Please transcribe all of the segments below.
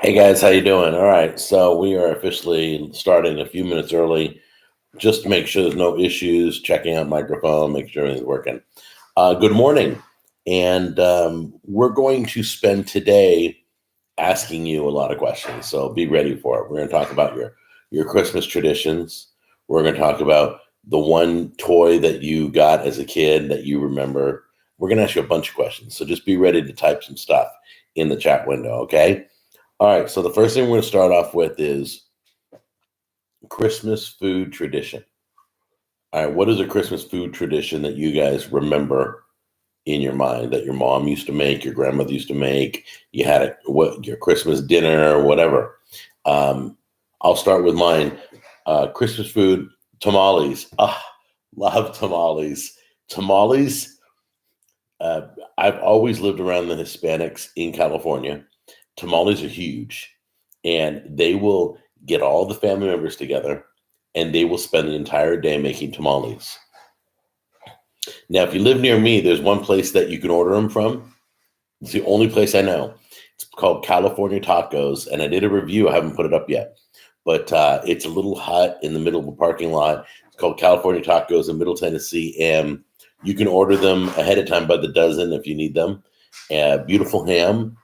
Hey guys, how you doing? All right, so we are officially starting a few minutes early, just to make sure there's no issues. Checking out microphone, make sure everything's working. Good morning, and we're going to spend today asking you a lot of questions. So be ready for it. We're going to talk about your Christmas traditions. We're going to talk about the one toy that you got as a kid that you remember. We're going to ask you a bunch of questions. So just be ready to type some stuff in the chat window. Okay. All right, so the first thing we're going to start off with is Christmas food tradition. All right, what is a Christmas food tradition that you guys remember in your mind that your mom used to make, your grandmother used to make, you had your Christmas dinner or whatever? I'll start with mine. Christmas food, tamales. Love tamales. Tamales. Uh, I've always lived around the Hispanics in California. Tamales are huge, and they will get all the family members together and they will spend the entire day making tamales. Now, if you live near me, there's one place that you can order them from. It's the only place I know. It's called California Tacos, and I did a review. I haven't put it up yet, but it's a little hut in the middle of a parking lot. It's called California Tacos in Middle Tennessee, and you can order them ahead of time by the dozen if you need them. Beautiful ham.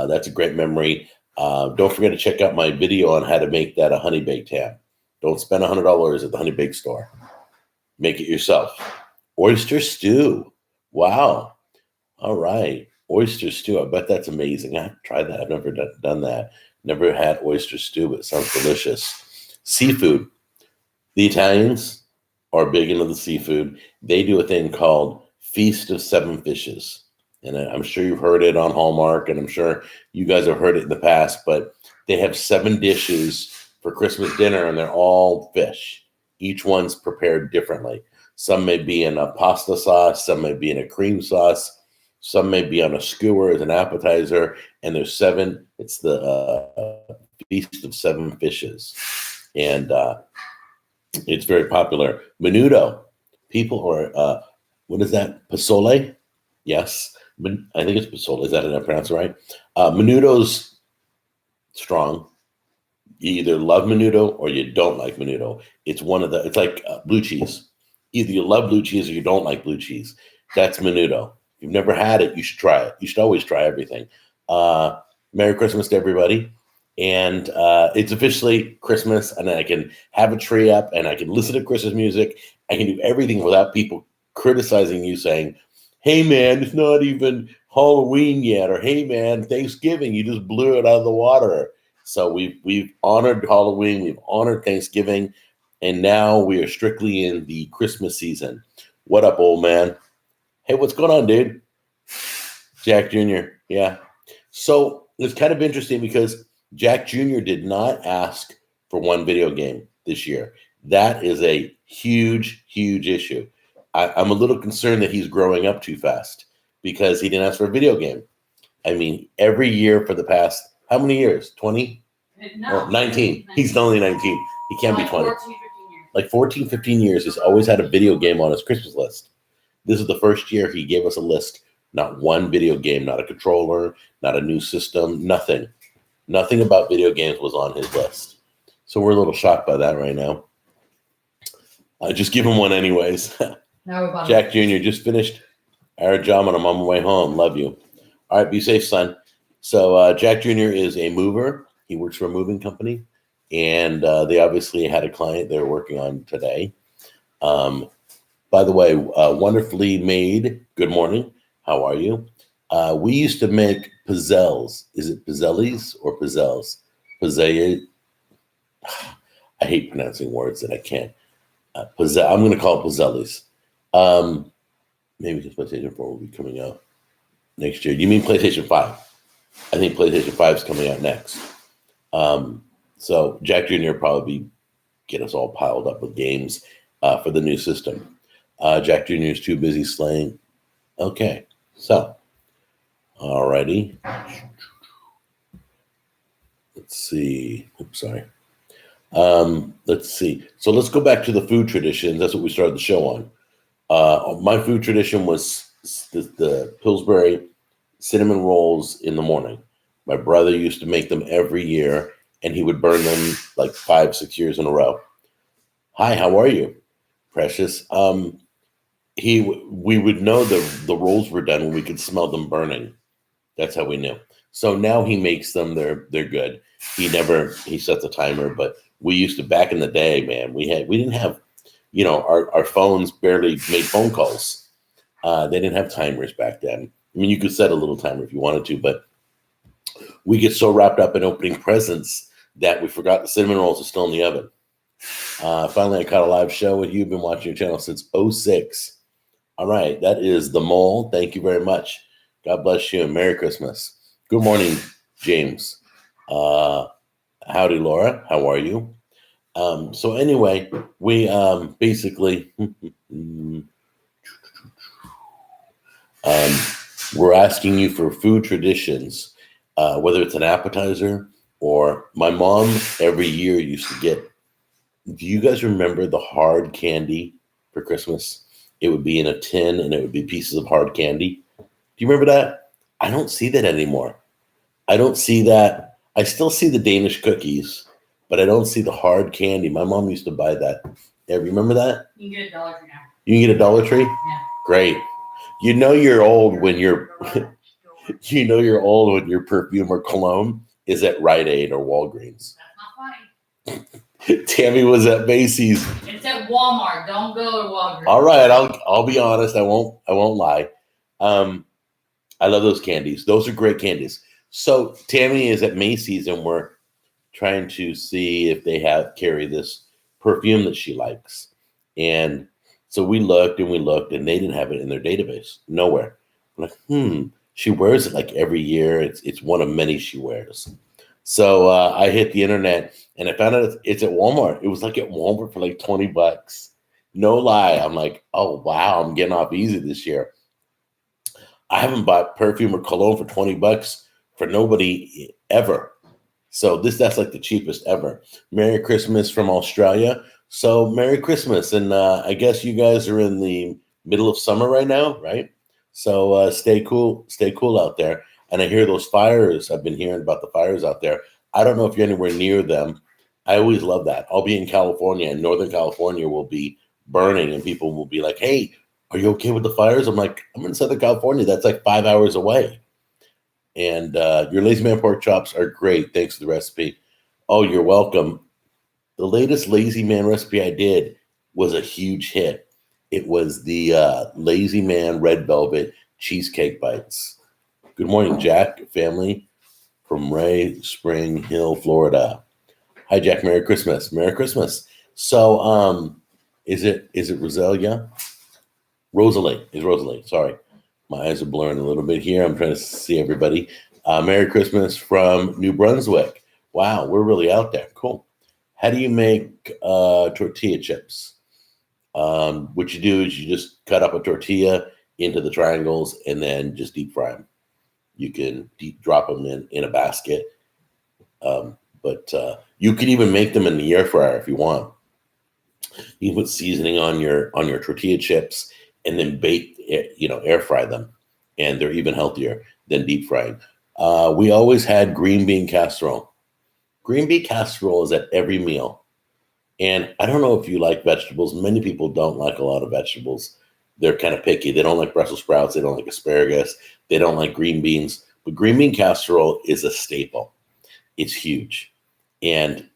That's a great memory. Don't forget to check out my video on how to make that a honey baked ham. Don't spend $100 at the honey baked store. Make it yourself. Oyster stew. Wow. All right. Oyster stew. I bet that's amazing. I have to try that. I've never done that. Never had oyster stew, but it sounds delicious. Seafood. The Italians are big into the seafood. They do a thing called Feast of Seven Fishes. And I'm sure you've heard it on Hallmark, and I'm sure you guys have heard it in the past, but they have 7 dishes for Christmas dinner, and they're all fish. Each one's prepared differently. Some may be in a pasta sauce, some may be in a cream sauce, some may be on a skewer as an appetizer, and there's 7. It's the Feast of Seven Fishes. And it's very popular. Menudo. People are, what is that? Pozole? Yes. I think it's pozole. Is that how I pronounce it right? Menudo's strong. You either love menudo or you don't like menudo. It's it's like blue cheese. Either you love blue cheese or you don't like blue cheese. That's menudo. If you've never had it, you should try it. You should always try everything. Merry Christmas to everybody. And it's officially Christmas, and I can have a tree up and I can listen to Christmas music. I can do everything without people criticizing you saying, hey man, it's not even Halloween yet, or hey man, Thanksgiving, you just blew it out of the water. So we've honored Halloween, we've honored Thanksgiving, and now we are strictly in the Christmas season. What up, old man? Hey, what's going on, dude? Jack Jr. Yeah. So it's kind of interesting because Jack Jr. did not ask for one video game this year. That is a huge, huge issue. I'm a little concerned that he's growing up too fast because he didn't ask for a video game. I mean, every year for the past, how many years? 20? No. 19. He's only 19. He can't be 20. 14, 15 years. Like 14, 15 years, he's always had a video game on his Christmas list. This is the first year he gave us a list. Not one video game, not a controller, not a new system, nothing. Nothing about video games was on his list. So we're a little shocked by that right now. Just give him one anyways. Jack Jr. just finished our job and I'm on my way home. Love you. All right, be safe, son. So Jack Jr. is a mover. He works for a moving company, and they obviously had a client they're working on today. By the way, wonderfully made. Good morning. How are you? We used to make pizzelles. Is it pizzellis or pizzelles? Pizzelle. I hate pronouncing words that I can't. I'm going to call it pizzellis. Maybe because PlayStation 4 will be coming out next year. You mean PlayStation 5? I think PlayStation 5 is coming out next. So Jack Jr. will probably get us all piled up with games for the new system. Jack Jr. is too busy slaying. Okay, so alrighty. Let's see. Oops, sorry. Let's see. So let's go back to the food traditions. That's what we started the show on. My food tradition was the Pillsbury cinnamon rolls in the morning. My brother used to make them every year, and he would burn them like 5, 6 years in a row. Hi, how are you, Precious? We would know the rolls were done when we could smell them burning. That's how we knew. So now he makes them. They're good. He sets a timer, but we used to back in the day, man. We didn't have, our phones barely made phone calls. They didn't have timers back then. I mean, you could set a little timer if you wanted to, but we get so wrapped up in opening presents that we forgot the cinnamon rolls are still in the oven. Finally, I caught a live show with you. Been watching your channel since '06. All right, that is the mole. Thank you very much. God bless you and Merry Christmas. Good morning, James. Howdy, Laura. How are you? So anyway, we basically we're asking you for food traditions, whether it's an appetizer or my mom every year used to get. Do you guys remember the hard candy for Christmas? It would be in a tin and it would be pieces of hard candy. Do you remember that? I don't see that anymore. I don't see that. I still see the Danish cookies, but I don't see the hard candy. My mom used to buy that. Yeah, remember that? You can get a Dollar Tree now. You can get a Dollar Tree? Yeah. Great. You know you're old when you're old when your perfume or cologne is at Rite Aid or Walgreens. That's not funny. Tammy was at Macy's. It's at Walmart. Don't go to Walgreens. All right, I'll be honest. I won't lie. I love those candies. Those are great candies. So Tammy is at Macy's, and we're trying to see if they carry this perfume that she likes. And so we looked, and they didn't have it in their database. Nowhere. I'm like, she wears it like every year. It's one of many she wears. So I hit the internet, and I found out it's at Walmart. It was like at Walmart for like $20. No lie. I'm like, oh, wow, I'm getting off easy this year. I haven't bought perfume or cologne for $20 for nobody ever. So that's like the cheapest ever. Merry Christmas from Australia. So Merry Christmas. And I guess you guys are in the middle of summer right now, right? So stay cool out there. And I hear those fires. I've been hearing about the fires out there. I don't know if you're anywhere near them. I always love that. I'll be in California, and Northern California will be burning, and people will be like, hey, are you okay with the fires? I'm like, I'm in Southern California. That's like 5 hours away. And your Lazy Man pork chops are great. Thanks for the recipe. Oh, you're welcome. The latest Lazy Man recipe I did was a huge hit. It was the Lazy Man Red Velvet Cheesecake Bites. Good morning, Jack family from Ray Spring Hill, Florida. Hi, Jack. Merry Christmas. Merry Christmas. So, is it Rosalia? Rosalie. Is Rosalie. Sorry. My eyes are blurring a little bit here. I'm trying to see everybody. Merry Christmas from New Brunswick. Wow, we're really out there. Cool. How do you make tortilla chips? What you do is you just cut up a tortilla into the triangles and then just deep fry them. You can drop them in a basket. But you could even make them in the air fryer if you want. You can put seasoning on your tortilla chips and then air fry them. And they're even healthier than deep frying. We always had green bean casserole. Green bean casserole is at every meal. And I don't know if you like vegetables. Many people don't like a lot of vegetables. They're kind of picky. They don't like Brussels sprouts. They don't like asparagus. They don't like green beans. But green bean casserole is a staple. It's huge. And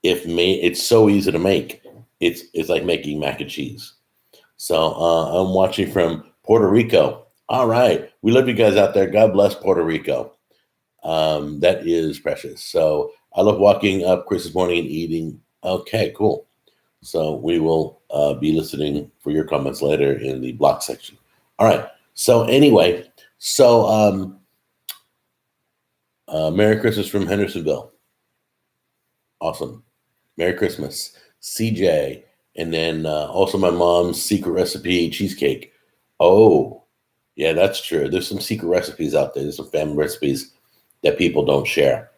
it's so easy to make. It's like making mac and cheese. So I'm watching from Puerto Rico. All right. We love you guys out there. God bless Puerto Rico. That is precious. So I love walking up Christmas morning and eating. Okay, cool. So we will be listening for your comments later in the block section. All right. So anyway, Merry Christmas from Hendersonville. Awesome. Merry Christmas. CJ. And then also my mom's secret recipe cheesecake. Oh, yeah, that's true. There's some secret recipes out there. There's some family recipes that people don't share.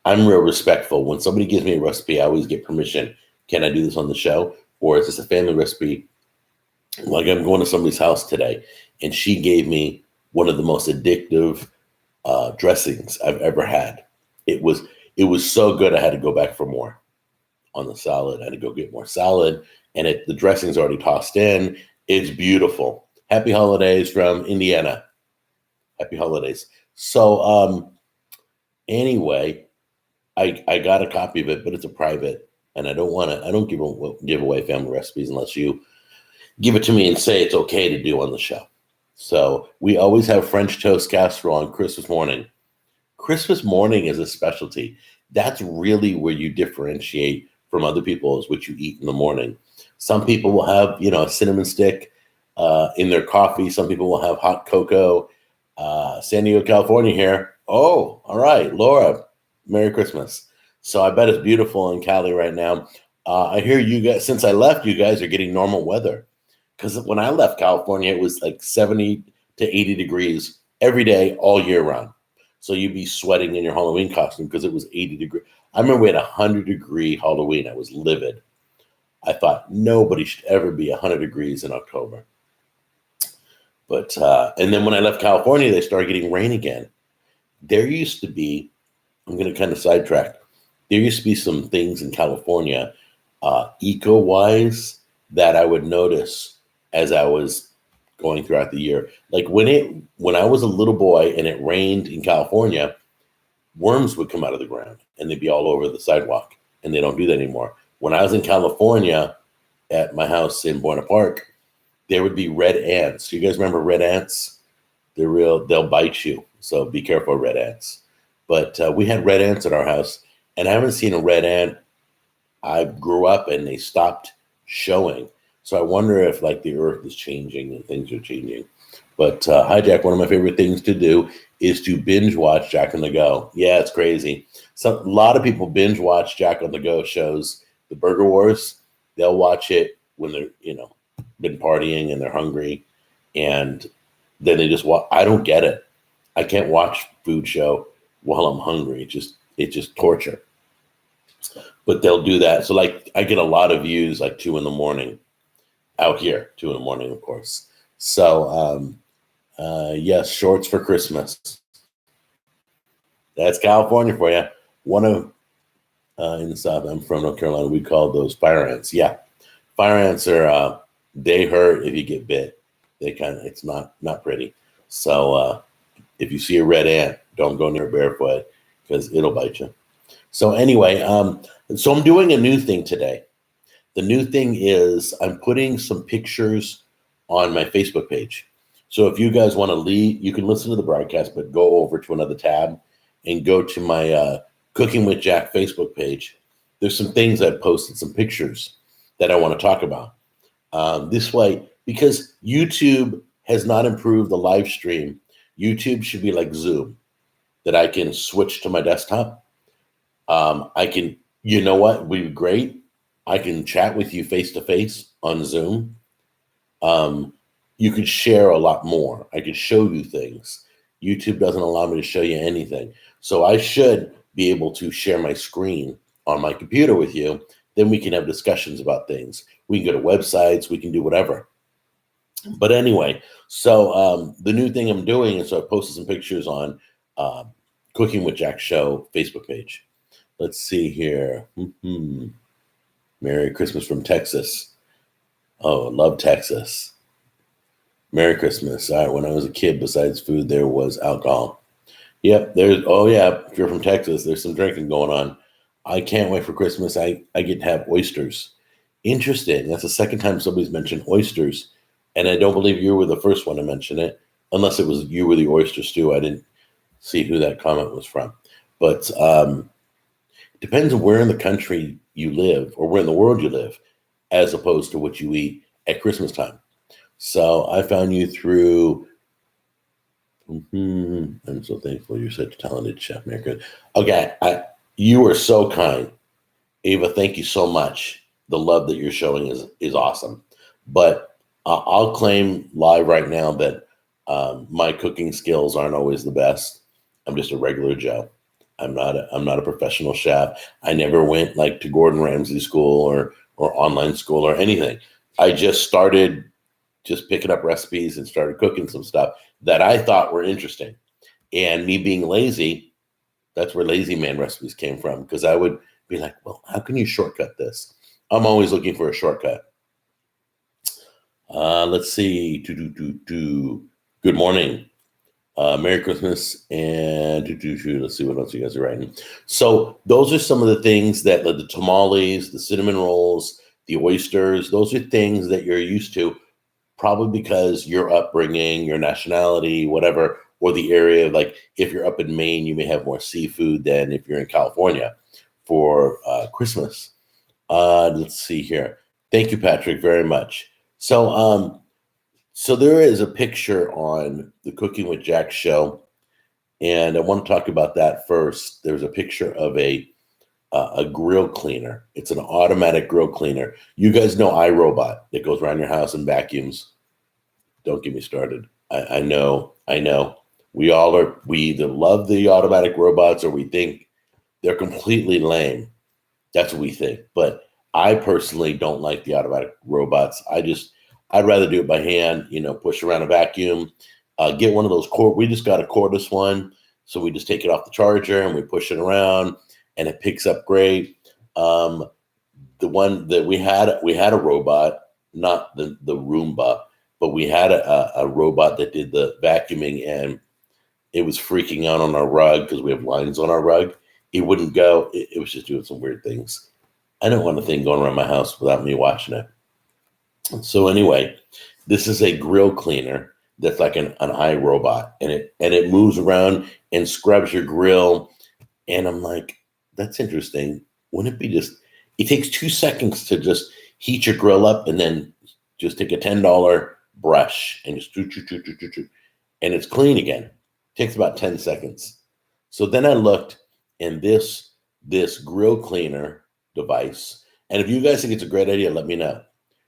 I'm real respectful. When somebody gives me a recipe, I always get permission. Can I do this on the show? Or is this a family recipe? Like I'm going to somebody's house today, and she gave me one of the most addictive dressings I've ever had. It was so good. I had to go back for more on the salad. I had to go get more salad, and the dressing's already tossed in. It's beautiful. Happy holidays from Indiana. Happy holidays. So anyway, I got a copy of it, but it's a private, and I don't give away family recipes unless you give it to me and say it's okay to do on the show. So we always have French toast casserole on Christmas morning. Christmas morning is a specialty. That's really where you differentiate from other people, is what you eat in the morning. Some people will have, a cinnamon stick in their coffee. Some people will have hot cocoa. San Diego, California here. Oh, all right, Laura, Merry Christmas. So I bet it's beautiful in Cali right now. I hear you guys, since I left, you guys are getting normal weather. Because when I left California, it was like 70 to 80 degrees every day, all year round. So you'd be sweating in your Halloween costume because it was 80 degrees. I remember we had 100-degree Halloween. I was livid. I thought nobody should ever be 100 degrees in October. But and then when I left California, they started getting rain again. There used to be, I'm going to kind of sidetrack. There used to be some things in California, eco-wise, that I would notice as I was going throughout the year. Like when I was a little boy and it rained in California, worms would come out of the ground and they'd be all over the sidewalk, and they don't do that anymore. When I was in California at my house in Buena Park, there would be red ants. You guys remember red ants? They'll bite you. So be careful of red ants. But we had red ants at our house, and I haven't seen a red ant. I grew up and they stopped showing. So I wonder if the earth is changing and things are changing. But hi, Jack. One of my favorite things to do is to binge watch Jack on the Go. Yeah, it's crazy. So a lot of people binge watch Jack on the Go shows. The Burger Wars, they'll watch it when they're been partying and they're hungry, and then they just watch. I don't get it. I can't watch food show while I'm hungry. It's just torture. But they'll do that. So I get a lot of views 2 a.m. out here, 2 a.m, of course. So yes, shorts for Christmas. That's California for you. One of in the South, I'm from North Carolina, we call those fire ants. Yeah, fire ants are they hurt if you get bit. It's not pretty. So if you see a red ant, don't go near barefoot because it'll bite you. So anyway, so I'm doing a new thing today. The new thing is I'm putting some pictures on my Facebook page. So if you guys want to leave, you can listen to the broadcast, but go over to another tab and go to my Cooking with Jack Facebook page. There's some things I've posted, some pictures that I want to talk about. This way, because YouTube has not improved the live stream, YouTube should be like Zoom, that I can switch to my desktop. I can, what would be great? I can chat with you face to face on Zoom. You could share a lot more. I could show you things. YouTube doesn't allow me to show you anything. So I should be able to share my screen on my computer with you. Then we can have discussions about things. We can go to websites. We can do whatever. But anyway, so the new thing I'm doing is I posted some pictures on Cooking with Jack Show Facebook page. Let's see here. Merry Christmas from Texas. Oh, love Texas. Merry Christmas. All right, when I was a kid, besides food, there was alcohol. Yep, if you're from Texas, there's some drinking going on. I can't wait for Christmas. I get to have oysters. Interesting. That's the second time somebody's mentioned oysters. And I don't believe you were the first one to mention it, unless it was you were the oyster stew. I didn't see who that comment was from. But depends on where in the country you live or where in the world you live, as opposed to what you eat at Christmas time. So I found you through. I'm so thankful you're such a talented chef, America. Okay, you are so kind, Ava. Thank you so much. The love that you're showing is awesome. But I'll claim live right now that my cooking skills aren't always the best. I'm just a regular Joe. I'm not a professional chef. I never went to Gordon Ramsay school or online school or anything. I just started picking up recipes and started cooking some stuff that I thought were interesting. And me being lazy, that's where lazy man recipes came from, because I would be like, well, how can you shortcut this? I'm always looking for a shortcut. Let's see. Good morning. Merry Christmas. And let's see what else you guys are writing. So those are some of the things that the tamales, the cinnamon rolls, the oysters, those are things that you're used to, probably because your upbringing, your nationality, whatever, or the area. Like if you're up in Maine, you may have more seafood than if you're in California for Christmas. Let's see here. Thank you, Patrick, very much. So there is a picture on the Cooking with Jack show, and I want to talk about that first. There's a picture of a grill cleaner. It's an automatic grill cleaner. You guys know iRobot that goes around your house and vacuums. Don't get me started. I know. We either love the automatic robots or we think they're completely lame. That's what we think. But I personally don't like the automatic robots. I'd rather do it by hand, push around a vacuum, get one of those we just got a cordless one. So we just take it off the charger and we push it around and it picks up great. The one that we had a robot, not the Roomba, but we had a robot that did the vacuuming, and it was freaking out on our rug because we have lines on our rug. It wouldn't go. It was just doing some weird things. I don't want a thing going around my house without me watching it. So anyway, this is a grill cleaner that's like an iRobot, and it moves around and scrubs your grill. And I'm like, that's interesting. Wouldn't it be it takes 2 seconds to just heat your grill up and then just take a $10 brush and just and it's clean again. It takes about 10 seconds. So then I looked, and this grill cleaner device, and if you guys think it's a great idea, let me know.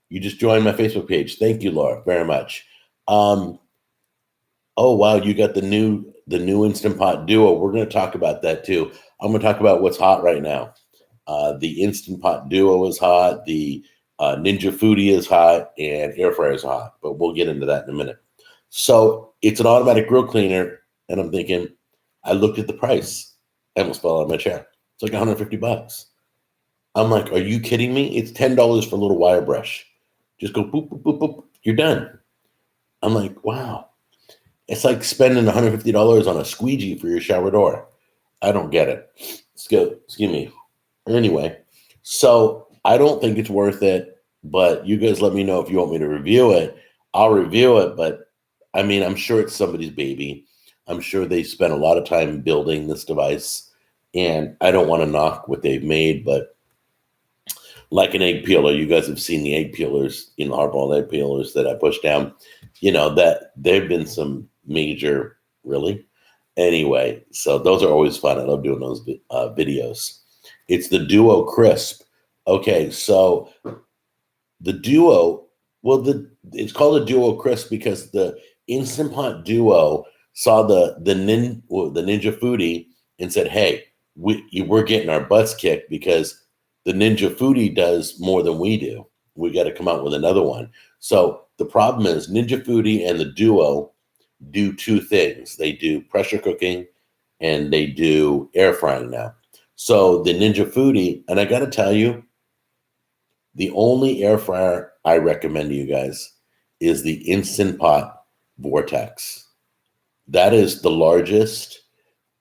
You just joined my Facebook page. Thank you, Laura, very much. Oh wow, you got the new Instant Pot Duo. We're going to talk about that too. I'm going to talk about what's hot right now. The Instant Pot Duo is hot. The Ninja Foodie is hot, and Air Fryer is hot. But we'll get into that in a minute. So it's an automatic grill cleaner, and I'm thinking, I looked at the price. I almost fell out of my chair. It's like $150. I'm like, are you kidding me? It's $10 for a little wire brush. Just go boop, boop, boop, boop. You're done. I'm like, wow. It's like spending $150 on a squeegee for your shower door. I don't get it. Excuse me. Anyway, so I don't think it's worth it, but you guys let me know if you want me to review it. I'll review it, but I mean, I'm sure it's somebody's baby. I'm sure they spent a lot of time building this device, and I don't want to knock what they've made, but like an egg peeler, you guys have seen the egg peelers, hard-boiled egg peelers that I push down, that there have been some major, really. Anyway, so those are always fun. I love doing those videos. It's the Duo Crisp. Okay, so the Duo, it's called a Duo Crisp because the Instant Pot Duo saw the Ninja Foodie and said, hey, we're getting our butts kicked because the Ninja Foodie does more than we do. We got to come out with another one. So the problem is Ninja Foodie and the Duo do two things. They do pressure cooking and they do air frying now. So the Ninja Foodie, and I got to tell you, the only air fryer I recommend to you guys is the Instant Pot Vortex. That is the largest.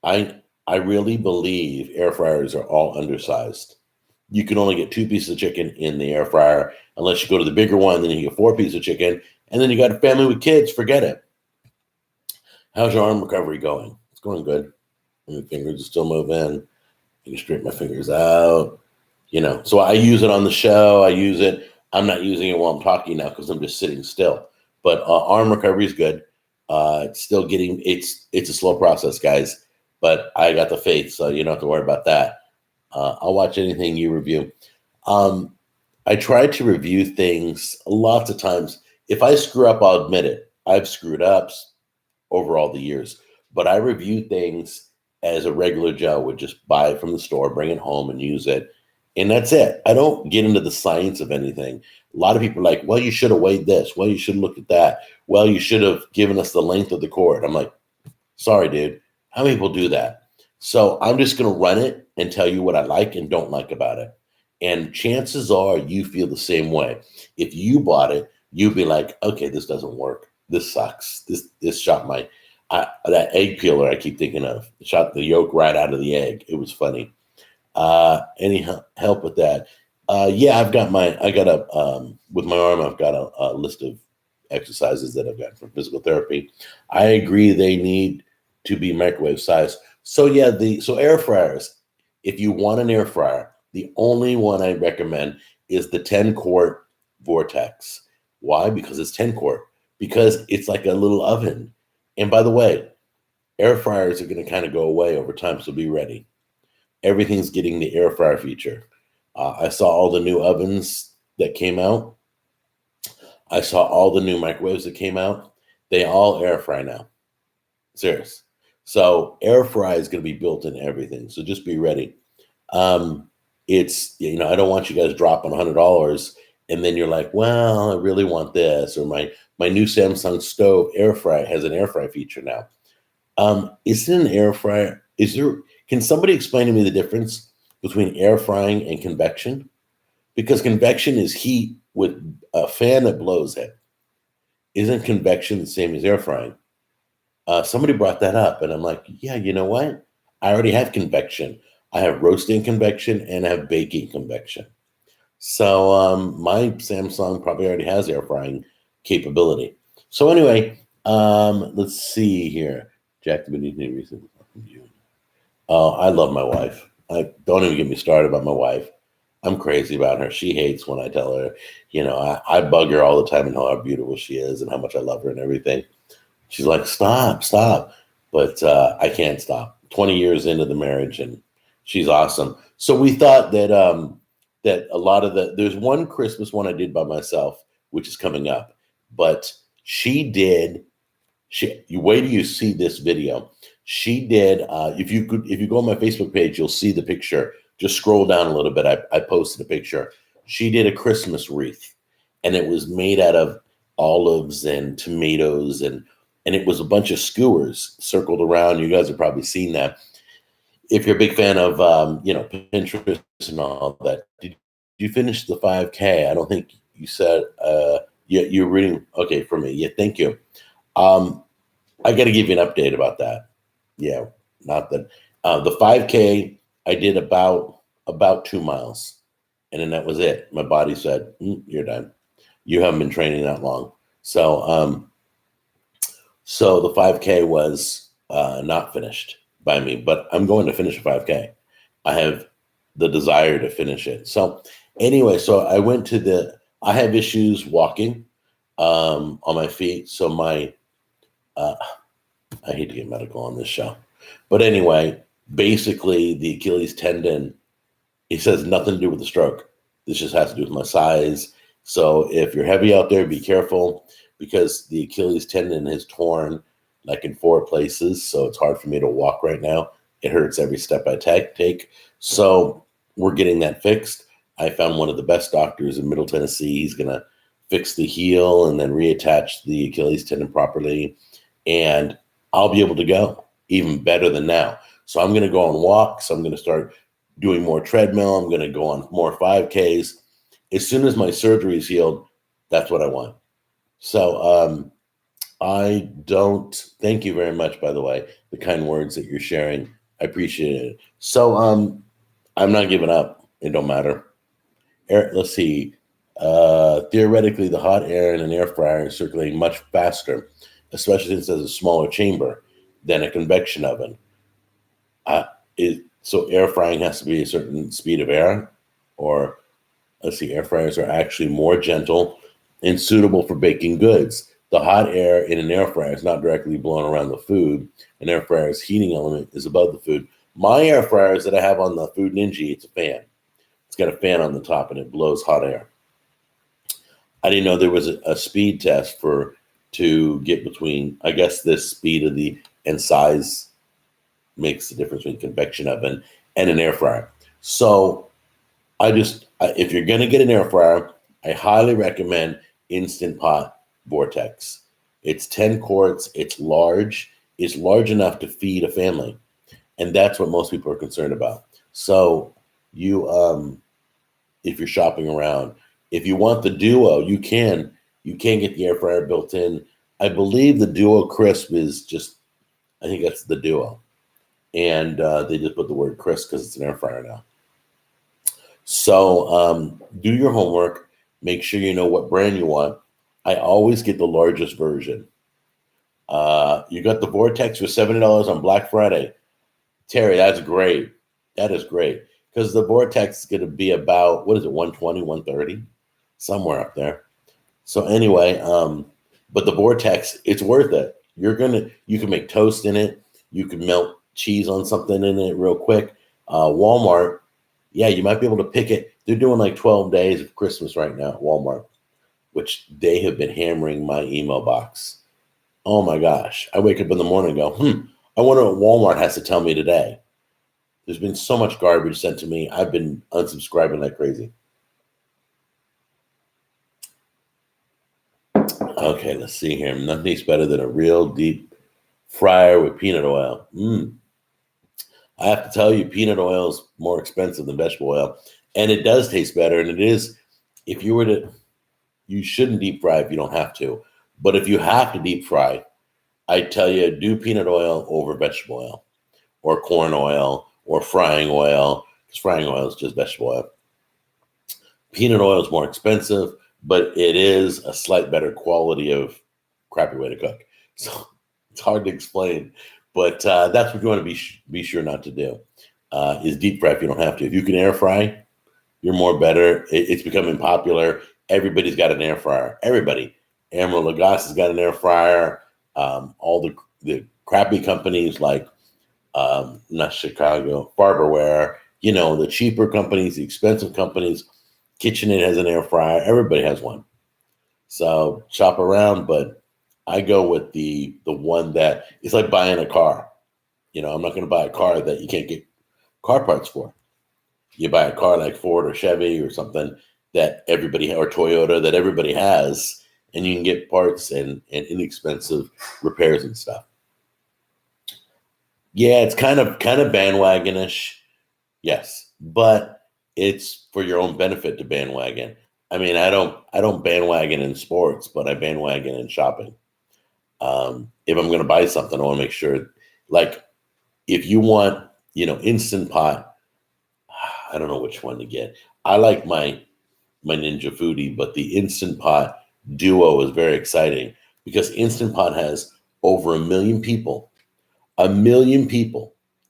I really believe air fryers are all undersized. You can only get 2 pieces of chicken in the air fryer unless you go to the bigger one. Then you get 4 pieces of chicken, and then you got a family with kids. Forget it. How's your arm recovery going? It's going good. My fingers are still moving. I can straighten my fingers out. So I use it on the show. I use it. I'm not using it while I'm talking now because I'm just sitting still. But arm recovery is good. It's still getting. It's a slow process, guys. But I got the faith, so you don't have to worry about that. I'll watch anything you review. I try to review things lots of times. If I screw up, I'll admit it. I've screwed up over all the years, but I review things as a regular Joe would just buy it from the store, bring it home and use it. And that's it. I don't get into the science of anything. A lot of people are like, well, you should have weighed this. Well, you should have looked at that. Well, you should have given us the length of the cord. I'm like, sorry, dude. How many people do that? So I'm just going to run it and tell you what I like and don't like about it. And chances are you feel the same way. If you bought it, you'd be like, okay, this doesn't work. This sucks. This shot that egg peeler I keep thinking of. It shot the yolk right out of the egg. It was funny. Any help with that? Yeah, I got with my arm, I've got a list of exercises that I've got for physical therapy. I agree they need to be microwave size. So yeah, so air fryers, if you want an air fryer, the only one I recommend is the 10 quart Vortex. Why? Because it's 10 quart. Because it's like a little oven. And by the way, air fryers are going to kind of go away over time, so be ready. Everything's getting the air fryer feature. I saw all the new ovens that came out. I saw all the new microwaves that came out. They all air fry now. Serious. So air fry is going to be built in everything. So just be ready. It's, I don't want you guys dropping $100 and then you're like, well, I really want this. Or my new Samsung stove air fry has an air fry feature now. Is it an air fryer? Can somebody explain to me the difference between air frying and convection? Because convection is heat with a fan that blows it. Isn't convection the same as air frying? Somebody brought that up, and I'm like, yeah, you know what? I already have convection. I have roasting convection and I have baking convection. So my Samsung probably already has air frying capability. So anyway, let's see here. Jack, do need any reason? Oh, I love my wife. I don't even get me started about my wife. I'm crazy about her. She hates when I tell her, I bug her all the time and how beautiful she is and how much I love her and everything. She's like, stop. But I can't stop. 20 years into the marriage, and she's awesome. So we thought that that a lot of there's one Christmas one I did by myself, which is coming up. But you wait till you see this video. She did, if you go on my Facebook page, you'll see the picture. Just scroll down a little bit. I posted a picture. She did a Christmas wreath, and it was made out of olives and tomatoes, and it was a bunch of skewers circled around. You guys have probably seen that. If you're a big fan of, Pinterest and all that, did you finish the 5K? I don't think you said, you're reading. Okay, for me. Yeah, thank you. I got to give you an update about that. Yeah, not that. The 5K, I did about 2 miles, and then that was it. My body said, you're done. You haven't been training that long. So the 5K was not finished by me, but I'm going to finish a 5K. I have the desire to finish it. So anyway, so I have issues walking on my feet. So I hate to get medical on this show. But anyway, basically the Achilles tendon, it says nothing to do with the stroke. This just has to do with my size. So if you're heavy out there, be careful, because the Achilles tendon is torn like in 4 places. So it's hard for me to walk right now. It hurts every step I take. So we're getting that fixed. I found one of the best doctors in Middle Tennessee. He's going to fix the heel and then reattach the Achilles tendon properly. And I'll be able to go even better than now. So I'm going to go on walks. I'm going to start doing more treadmill. I'm going to go on more 5Ks. As soon as my surgery is healed, that's what I want. So thank you very much, by the way, the kind words that you're sharing. I appreciate it. So I'm not giving up. It don't matter. Let's see. Theoretically, the hot air in an air fryer is circulating much faster, especially since there's a smaller chamber than a convection oven. So air frying has to be a certain speed of air, or let's see, air fryers are actually more gentle and suitable for baking goods. The hot air in an air fryer is not directly blowing around the food. An air fryer's heating element is above the food. My air fryers that I have on the Food Ninja, it's a fan. It's got a fan on the top and it blows hot air. I didn't know there was a speed test to get between, I guess this speed and size makes the difference between convection oven and an air fryer. So if you're going to get an air fryer, I highly recommend Instant Pot Vortex. It's 10 quarts. It's large. it's large enough to feed a family. And that's what most people are concerned about. So you, if you're shopping around, if you want the Duo, you can get the air fryer built in. I believe the Duo Crisp is just, I think that's the Duo. And they just put the word crisp because it's an air fryer now. So do your homework. Make sure you know what brand you want. I always get the largest version. You got the Vortex for $70 on Black Friday. Terry, that's great. That is great. Because the Vortex is going to be about, what is it, 120, 130? Somewhere up there. So anyway, but the Vortex, it's worth it. You can make toast in it. You can melt cheese on something in it real quick. Walmart, yeah, you might be able to pick it. They're doing like 12 days of Christmas right now at Walmart, which they have been hammering my email box. Oh my gosh. I wake up in the morning and go, I wonder what Walmart has to tell me today. There's been so much garbage sent to me. I've been unsubscribing like crazy. Okay, let's see here. Nothing's better than a real deep fryer with peanut oil. I have to tell you, peanut oil is more expensive than vegetable oil. And it does taste better. And it is, you shouldn't deep fry if you don't have to. But if you have to deep fry, I tell you, do peanut oil over vegetable oil or corn oil or frying oil, because frying oil is just vegetable oil. Peanut oil is more expensive, but it is a slight better quality of crappy way to cook. So it's hard to explain, but that's what you want to be sure not to do, is deep fry if you don't have to. If you can air fry, you're more better. It's becoming popular. Everybody's got an air fryer. Everybody. Emerald Lagasse has got an air fryer. All the crappy companies like not Chicago, Barberware, the cheaper companies, the expensive companies, KitchenAid has an air fryer. Everybody has one. So shop around, but I go with the one that it's like buying a car. I'm not going to buy a car that you can't get car parts for. You buy a car like Ford or Chevy or something that everybody, or Toyota, that everybody has, and you can get parts and inexpensive repairs and stuff. Yeah, it's kind of bandwagonish, yes, but it's for your own benefit to bandwagon. I mean, I don't bandwagon in sports, but I bandwagon in shopping. If I'm going to buy something, I want to make sure, like, if you want, Instant Pot, I don't know which one to get. I like my Ninja Foodie, but the Instant Pot Duo is very exciting because Instant Pot has over 1 million people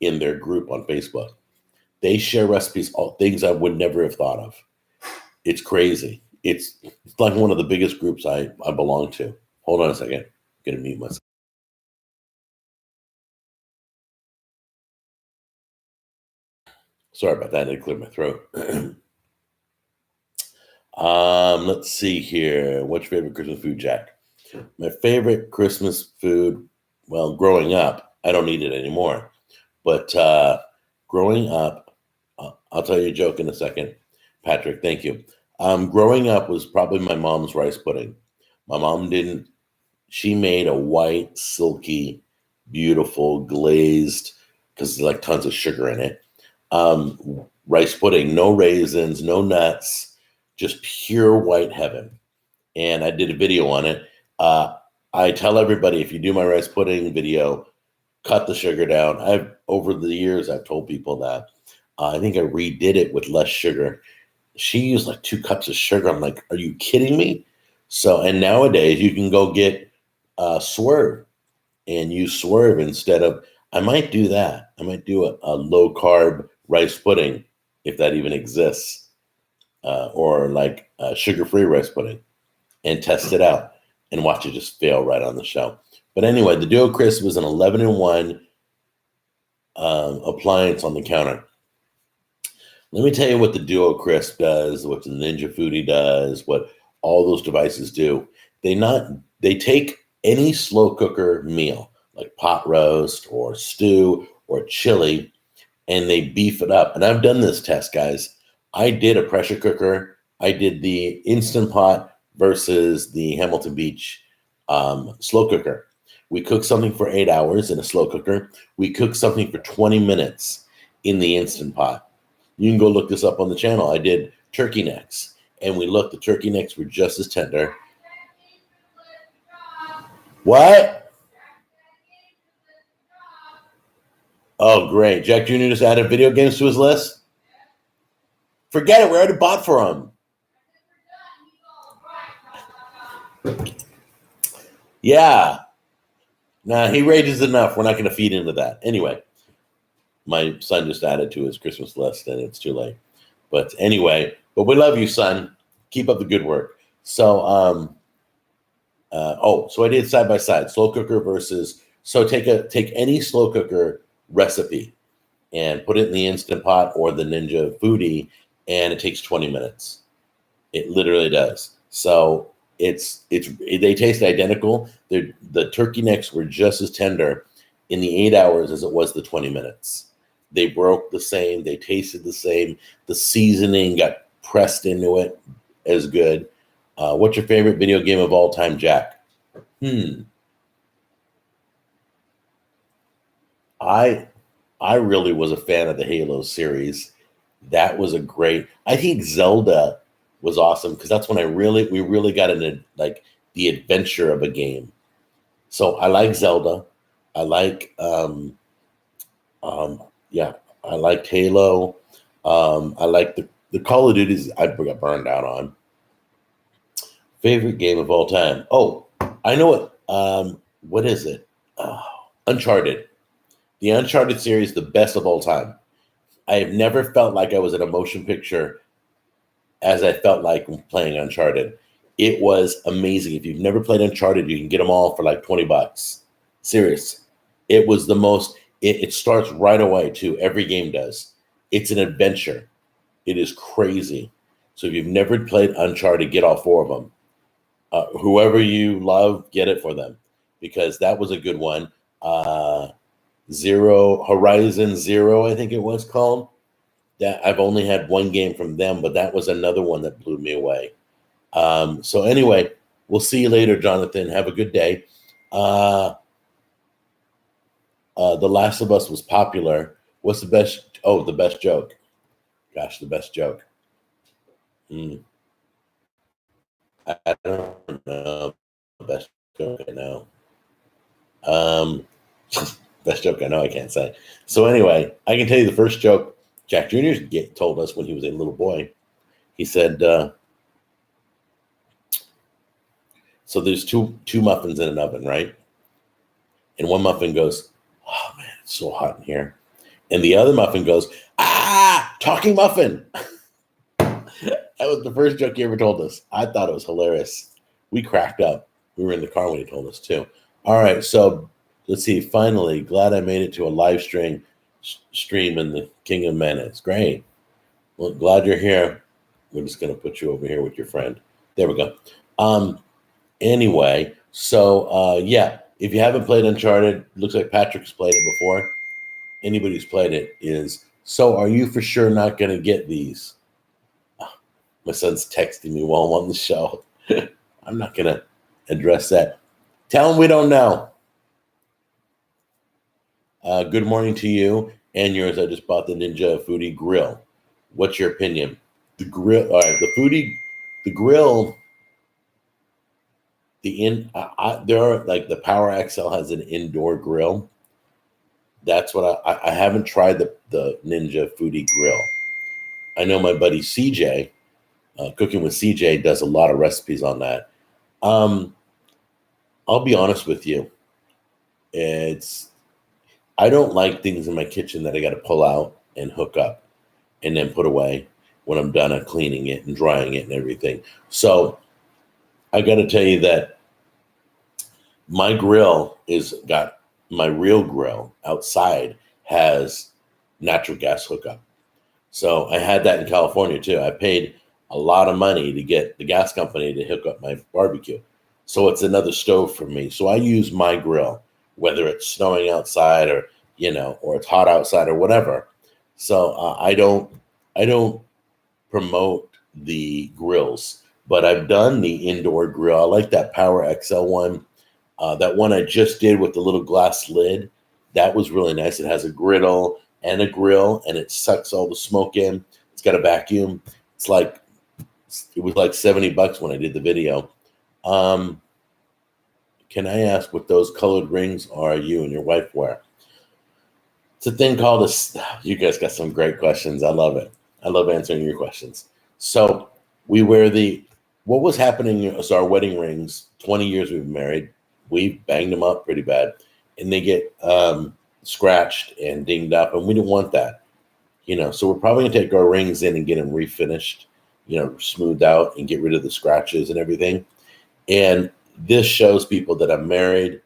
in their group on Facebook. They share recipes, all things I would never have thought of. It's crazy. It's like one of the biggest groups I belong to. Hold on a second. I'm going to mute myself. Sorry about that. I cleared my throat. Let's see here. What's your favorite Christmas food, Jack? My favorite Christmas food, well, growing up, I don't eat it anymore. But growing up, I'll tell you a joke in a second. Patrick, thank you. Growing up was probably my mom's rice pudding. My mom she made a white, silky, beautiful, glazed, because there's like tons of sugar in it. Rice pudding, no raisins, no nuts, just pure white heaven. And I did a video on it. I tell everybody, if you do my rice pudding video, cut the sugar down. Over the years, I've told people that. I think I redid it with less sugar. She used like 2 cups of sugar. I'm like, are you kidding me? So, and nowadays you can go get Swerve and use Swerve instead of, I might do that. I might do a low carb rice pudding, if that even exists, or like sugar-free rice pudding, and test it out and watch it just fail right on the show. But anyway, the Duo Crisp was an 11-in-1 appliance on the counter. Let me tell you what the Duo Crisp does, what the Ninja Foodie does, what all those devices do. They take any slow cooker meal, like pot roast or stew or chili, and they beef it up. And I've done this test, guys. I did a pressure cooker. I did the Instant Pot versus the Hamilton Beach slow cooker. We cook something for 8 hours in a slow cooker. We cook something for 20 minutes in the Instant Pot. You can go look this up on the channel. I did turkey necks, and we looked. The turkey necks were just as tender. What? Oh, great. Jack Jr. just added video games to his list? Forget it. We already bought for him. Yeah. Nah, he rages enough. We're not going to feed into that. Anyway, my son just added to his Christmas list, and it's too late. But anyway, but we love you, son. Keep up the good work. So, so I did side by side, slow cooker versus. So take any slow cooker recipe and put it in the Instant Pot or the Ninja Foodie, and it takes 20 minutes. It literally does. So they taste identical. The turkey necks were just as tender in the 8 hours as it was the 20 minutes. They broke the same. They tasted the same. The seasoning got pressed into it as good. What's your favorite video game of all time, Jack? I really was a fan of the Halo series. That was a great. I think Zelda was awesome because that's when we really got into like the adventure of a game. So I like Zelda. I like I liked Halo. I like the Call of Duties I got burned out on. Favorite game of all time. Oh, I know it. What is it? Uncharted. The Uncharted series, the best of all time. I have never felt like I was in a motion picture as I felt like playing Uncharted. It was amazing. If you've never played Uncharted, you can get them all for like $20. Serious. It was the most, it starts right away too. Every game does. It's an adventure. It is crazy. So if you've never played Uncharted, get all 4 of them. Whoever you love, get it for them because that was a good one. Horizon Zero, I think it was called. That I've only had one game from them, but that was another one that blew me away. So anyway, we'll see you later, Jonathan. Have a good day. The Last of Us was popular. What's the best? Oh, the best joke. Gosh, the best joke. I don't know. The best joke I know. Best joke I know I can't say. So anyway, I can tell you the first joke Jack Jr. told us when he was a little boy. He said, so there's two muffins in an oven, right? And one muffin goes, oh man, it's so hot in here. And the other muffin goes, talking muffin. That was the first joke he ever told us. I thought it was hilarious. We cracked up. We were in the car when he told us too. All right, so let's see. Finally, glad I made it to a live stream in the King of Mayonnaise. Great. Well, glad you're here. We're just going to put you over here with your friend. There we go. Anyway, so yeah, if you haven't played Uncharted, looks like Patrick's played it before. Anybody who's played it is. So are you for sure not going to get these? My son's texting me while I'm on the show. I'm not going to address that. Tell him we don't know. Good morning to you and yours. I just bought the Ninja Foodie Grill. What's your opinion? The grill, all right, the grill, there are like the Power XL has an indoor grill. That's what I haven't tried the Ninja Foodie Grill. I know my buddy CJ, Cooking with CJ, does a lot of recipes on that. I'll be honest with you. I don't like things in my kitchen that I got to pull out and hook up and then put away when I'm done at cleaning it and drying it and everything. So I got to tell you that my real grill outside has natural gas hookup. So I had that in California too. I paid a lot of money to get the gas company to hook up my barbecue. So it's another stove for me. So I use my grill, whether it's snowing outside or, or it's hot outside or whatever. So I don't promote the grills, but I've done the indoor grill. I like that Power XL one. That one I just did with the little glass lid, that was really nice. It has a griddle and a grill, and it sucks all the smoke in. It's got a vacuum. It's like it was like $70 when I did the video. Can I ask what those colored rings are you and your wife wear? It's a thing called you guys got some great questions. I love it. I love answering your questions. So we wear what was happening is our wedding rings, 20 years we've been married, we banged them up pretty bad, and they get scratched and dinged up, and we didn't want that. So we're probably gonna take our rings in and get them refinished, smoothed out and get rid of the scratches and everything. And this shows people that I'm married,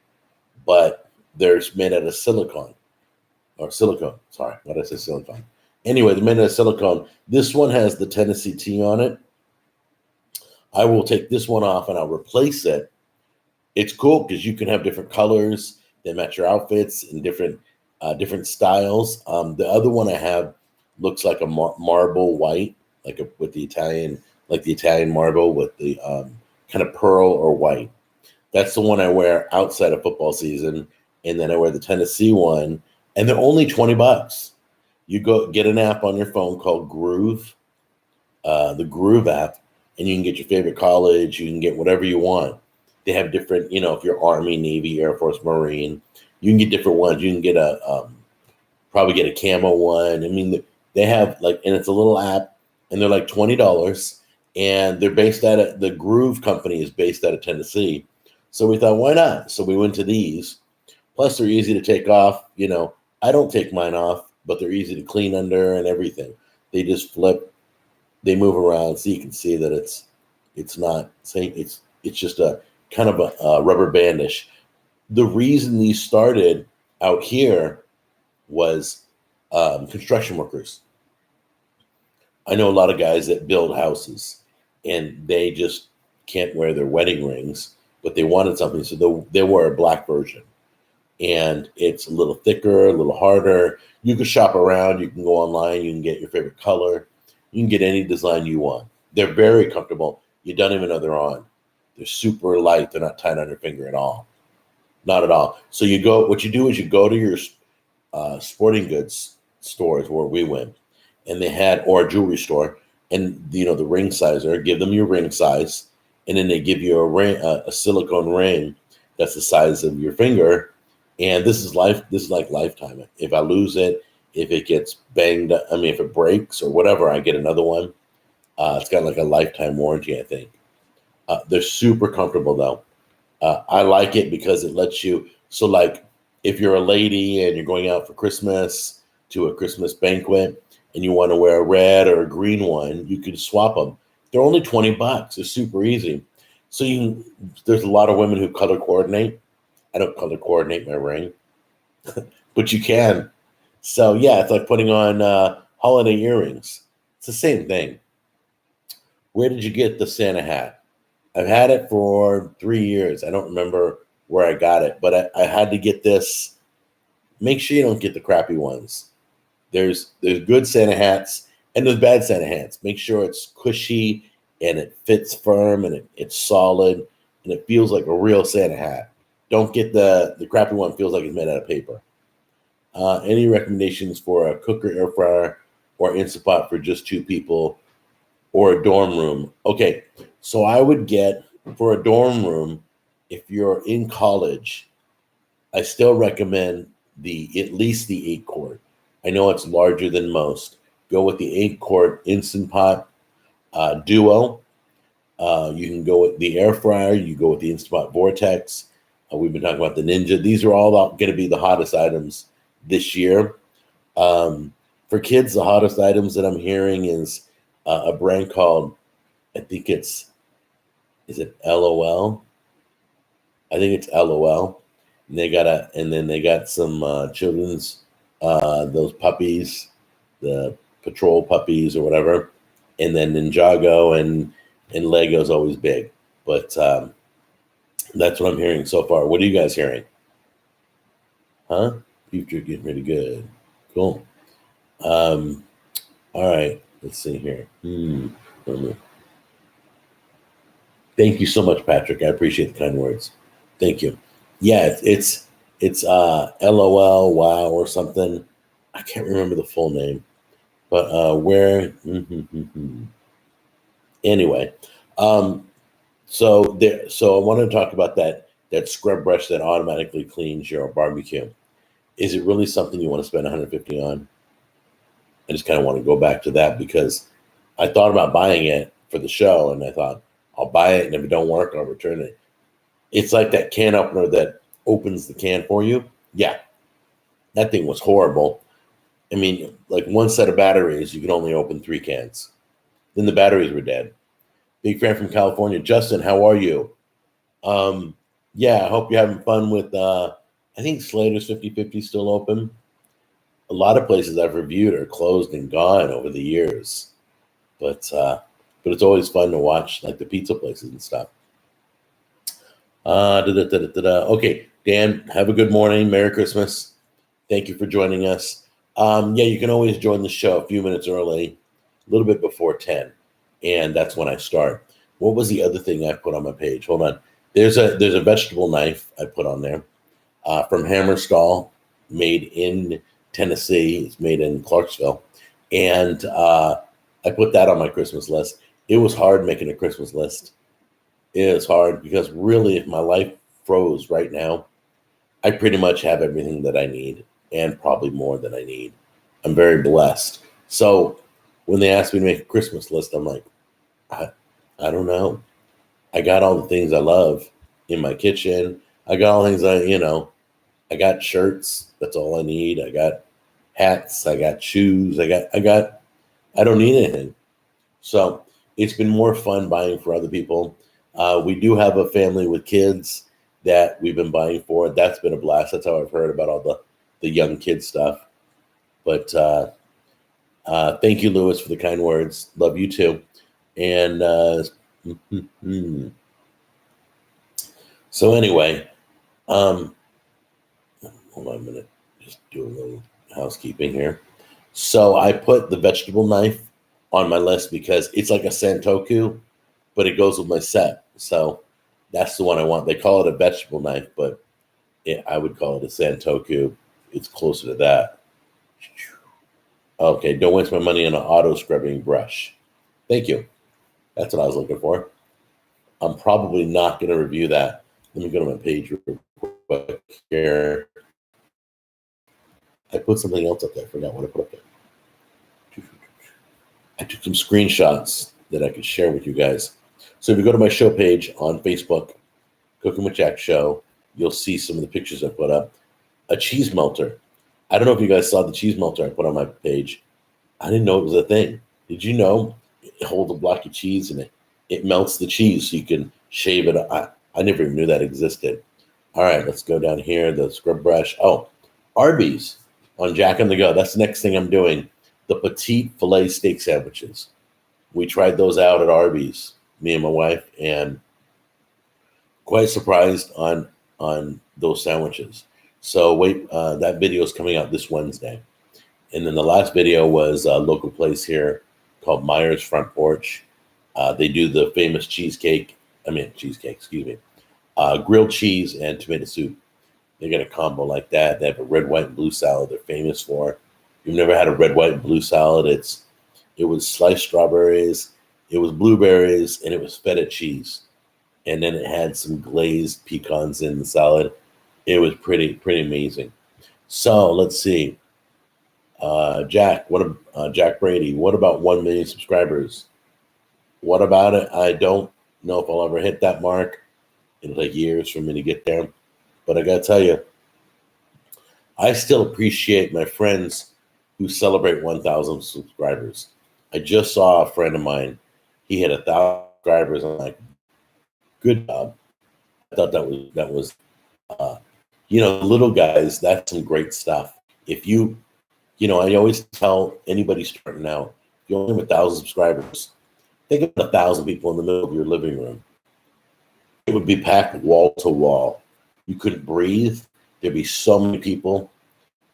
but they're made out of silicone. Sorry, what did I say? Silicone. Anyway, they're made out of silicone. This one has the Tennessee tea on it. I will take this one off and I'll replace it. It's cool because you can have different colors that match your outfits and different styles. The other one I have looks like a marble white, with the Italian marble with the kind of pearl or white. That's the one I wear outside of football season, and then I wear the Tennessee one, and they're only $20. You go get an app on your phone called Groove, the Groove app, and you can get your favorite college. You can get whatever you want. They have different, if you're Army, Navy, Air Force, Marine, you can get different ones. You can get probably get a camo one. I mean, they have and it's a little app, and they're like $20, and they're based the Groove company is based out of Tennessee. So we thought, why not? So we went to these. Plus, they're easy to take off. I don't take mine off, but they're easy to clean under and everything. They just flip, they move around, so you can see that it's not saying it's just a kind of a rubber bandish. The reason these started out here was construction workers. I know a lot of guys that build houses, and they just can't wear their wedding rings, but they wanted something, so they wear a black version. And it's a little thicker, a little harder. You can shop around. You can go online. You can get your favorite color. You can get any design you want. They're very comfortable. You don't even know they're on. They're super light. They're not tight on your finger at all. Not at all. So what you do is you go to your sporting goods stores where we went, and they had, or a jewelry store, and the ring sizer, give them your ring size, and then they give you a ring, a silicone ring that's the size of your finger. And this is like lifetime. If I lose it, if it gets banged, if it breaks or whatever, I get another one. It's got like a lifetime warranty, I think. They're super comfortable though. I like it because it lets you, so if you're a lady and you're going out for Christmas to a Christmas banquet and you want to wear a red or a green one, you can swap them. They're only $20. It's super easy. So there's a lot of women who color coordinate. I don't color coordinate my ring, but you can. So yeah, it's like putting on holiday earrings. It's the same thing. Where did you get the Santa hat? I've had it for 3 years. I don't remember where I got it, but I had to get this. Make sure you don't get the crappy ones. There's good Santa hats and there's bad Santa hats. Make sure it's cushy and it fits firm and it's solid and it feels like a real Santa hat. Don't get the crappy one. Feels like it's made out of paper. Any recommendations for a cooker, air fryer, or Instant Pot for just 2 people, or a dorm room? Okay, so I would get, for a dorm room, if you're in college, I still recommend at least the 8-quart. I know it's larger than most. Go with the 8-quart Instant Pot Duo. You can go with the air fryer. You go with the Instant Pot Vortex. We've been talking about the Ninja. These are all going to be the hottest items this year. For kids, the hottest items that I'm hearing is a brand called, I think is it LOL? I think it's LOL. And they got some children's, those puppies, the patrol puppies or whatever. And then Ninjago and Lego's always big. But that's what I'm hearing so far. What are you guys hearing? Huh? Future getting pretty good. Cool. All right. Let's see here. Thank you so much, Patrick. I appreciate the kind words. Thank you. Yeah, it's LOL wow or something. I can't remember the full name, but where anyway, um, so I want to talk about that scrub brush that automatically cleans your barbecue. Is it really something you want to spend 150 on? I just kind of want to go back to that because I thought about buying it for the show, and I thought I'll buy it, and if it don't work, I'll return it. It's like that can opener that opens the can for you. Yeah, that thing was horrible. I mean, like one set of batteries, you could only open 3 cans. Then the batteries were dead. Big fan from California. Justin, how are you? Um, yeah, I hope you're having fun with, I think Slater's 50/50 still open. A lot of places I've reviewed are closed and gone over the years. But it's always fun to watch like the pizza places and stuff. Okay, Dan, have a good morning. Merry Christmas. Thank you for joining us. Yeah, you can always join the show a few minutes early, a little bit before 10, and that's when I start. What was the other thing I put on my page? Hold on. There's a vegetable knife I put on there from Hammerstall, made in Tennessee. It's made in Clarksville, and I put that on my Christmas list. It was hard making a Christmas list. It is hard because really, if my life froze right now, I pretty much have everything that I need and probably more than I need. I'm very blessed. So when they asked me to make a Christmas list, I'm like, I, I don't know. I got all the things I love in my kitchen. I got all the things I got shirts. That's all I need. I got hats. I got shoes. I don't need anything. So it's been more fun buying for other people. We do have a family with kids that we've been buying for. That's been a blast. That's how I've heard about all the young kid stuff. But thank you, Lewis, for the kind words. Love you too. And so anyway, hold on a minute. Just do a little housekeeping here. So I put the vegetable knife on my list because it's like a Santoku, but it goes with my set. So that's the one I want. They call it a vegetable knife, but I would call it a Santoku. It's closer to that. Okay, don't waste my money on an auto scrubbing brush. Thank you. That's what I was looking for. I'm probably not going to review that. Let me go to my page real quick here. I put something else up there. I forgot what I put up there. I took some screenshots that I could share with you guys. So if you go to my show page on Facebook, Cooking with Jack Show, you'll see some of the pictures I put up. A cheese melter. I don't know if you guys saw the cheese melter I put on my page. I didn't know it was a thing. Did you know it holds a block of cheese and it melts the cheese so you can shave it? I never even knew that existed. All right, let's go down here. The scrub brush. Oh, Arby's on Jack on the Go. That's the next thing I'm doing. The petite filet steak sandwiches. We tried those out at Arby's, me and my wife, and quite surprised on those sandwiches. So wait, that video is coming out this Wednesday. And then the last video was a local place here called Myers Front Porch. They do the famous cheesecake, excuse me, grilled cheese and tomato soup. They got a combo like that. They have a red, white, and blue salad they're famous for. If you've never had a red, white, and blue salad, it was sliced strawberries, it was blueberries, and it was feta cheese. And then it had some glazed pecans in the salad. It was pretty amazing. So let's see. Jack Brady, what about 1 million subscribers? What about it? I don't know if I'll ever hit that mark. It'll take years for me to get there. But I gotta tell you, I still appreciate my friends who celebrate 1,000 subscribers. I just saw a friend of mine. He had 1,000 subscribers. I'm like, good job. I thought that was little guys. That's some great stuff. If I always tell anybody starting out, if you only have 1,000 subscribers, think of 1,000 people in the middle of your living room. It would be packed wall to wall. You couldn't breathe. There'd be so many people.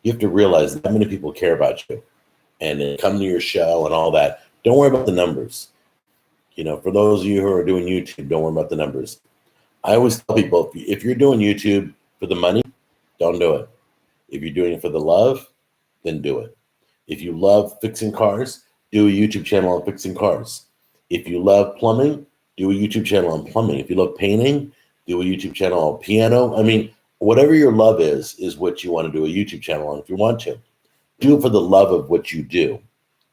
You have to realize that many people care about you and they come to your show and all that. Don't worry about the numbers. For those of you who are doing YouTube, don't worry about the numbers. I always tell people, if you're doing YouTube, For the money, don't do it. If you're doing it for the love, then do it. If you love fixing cars, do a YouTube channel on fixing cars. If you love plumbing, do a YouTube channel on plumbing. If you love painting, do a YouTube channel on piano. I mean, whatever your love is what you want to do a YouTube channel on if you want to. Do it for the love of what you do.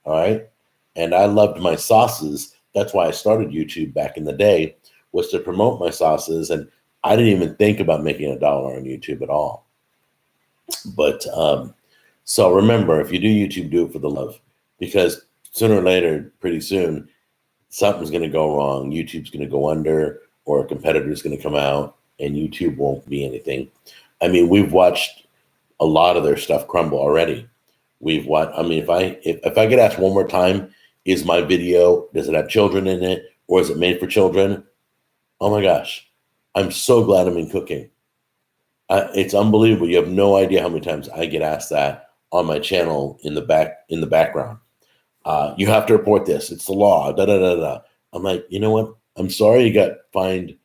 All right. And I loved my sauces. That's why I started YouTube back in the day, was to promote my sauces. And I didn't even think about making $1 on YouTube at all. But so remember, if you do YouTube, do it for the love, because sooner or later, pretty soon, something's going to go wrong. YouTube's going to go under, or a competitor's going to come out, and YouTube won't be anything. I mean, we've watched a lot of their stuff crumble already. We've watched. I mean, if I get asked one more time, is my video, does it have children in it, or is it made for children? Oh my gosh, I'm so glad I'm in cooking. It's unbelievable. You have no idea how many times I get asked that on my channel in the background. You have to report this. It's the law. Da da da da. I'm like, you know what? I'm sorry you got fined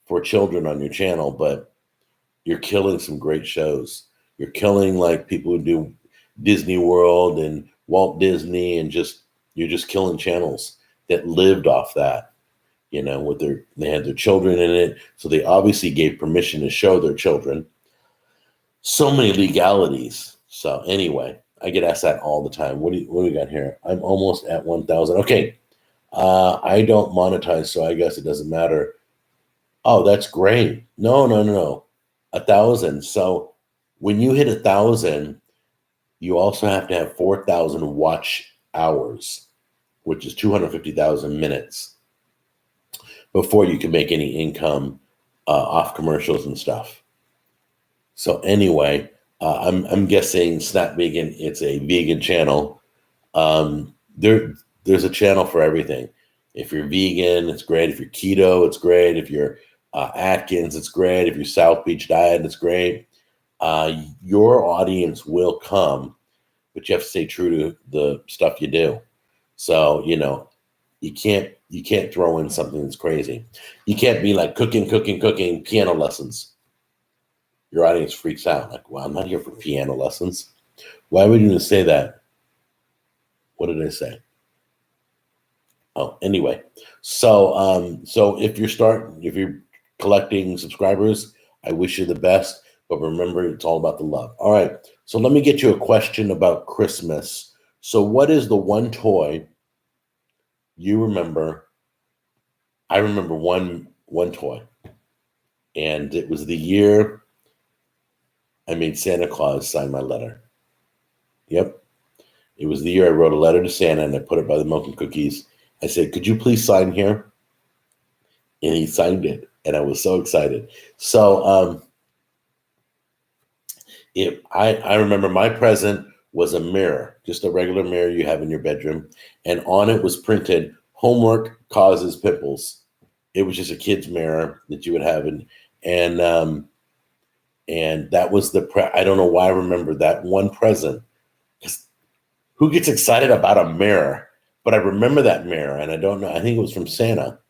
for children on your channel, but you're killing some great shows. You're killing like people who do Disney World and Walt Disney, and you're just killing channels that lived off that. You know, with they had their children in it, so they obviously gave permission to show their children. So many legalities. So anyway, I get asked that all the time. What do we got here? I'm almost at 1,000. Okay, I don't monetize, so I guess it doesn't matter. Oh, that's great. No, 1,000. So when you hit 1,000, you also have to have 4,000 watch hours, which is 250,000 minutes, before you can make any income off commercials and stuff. So anyway, I'm guessing Snap Vegan, it's a vegan channel. There's a channel for everything. If you're vegan, it's great. If you're keto, it's great. If you're Atkins, it's great. If you're South Beach diet, it's great. Your audience will come, but you have to stay true to the stuff you do. So, you know, you can't throw in something that's crazy. You can't be like cooking, piano lessons. Your audience freaks out. Like, well, I'm not here for piano lessons. Why would you even say that? What did I say? Oh, anyway. So if you're collecting subscribers, I wish you the best. But remember, it's all about the love. All right. So let me get you a question about Christmas. So what is the one toy you remember? I remember one toy, and it was the year I made Santa Claus sign my letter. Yep. It was the year I wrote a letter to Santa, and I put it by the milk and cookies. I said, could you please sign here? And he signed it, and I was so excited. So I remember my present was a mirror, just a regular mirror you have in your bedroom, and on it was printed, homework causes pimples. It was just a kid's mirror that you would have, and that was I don't know why I remember that one present. Who gets excited about a mirror? But I remember that mirror, and I don't know. I think it was from Santa,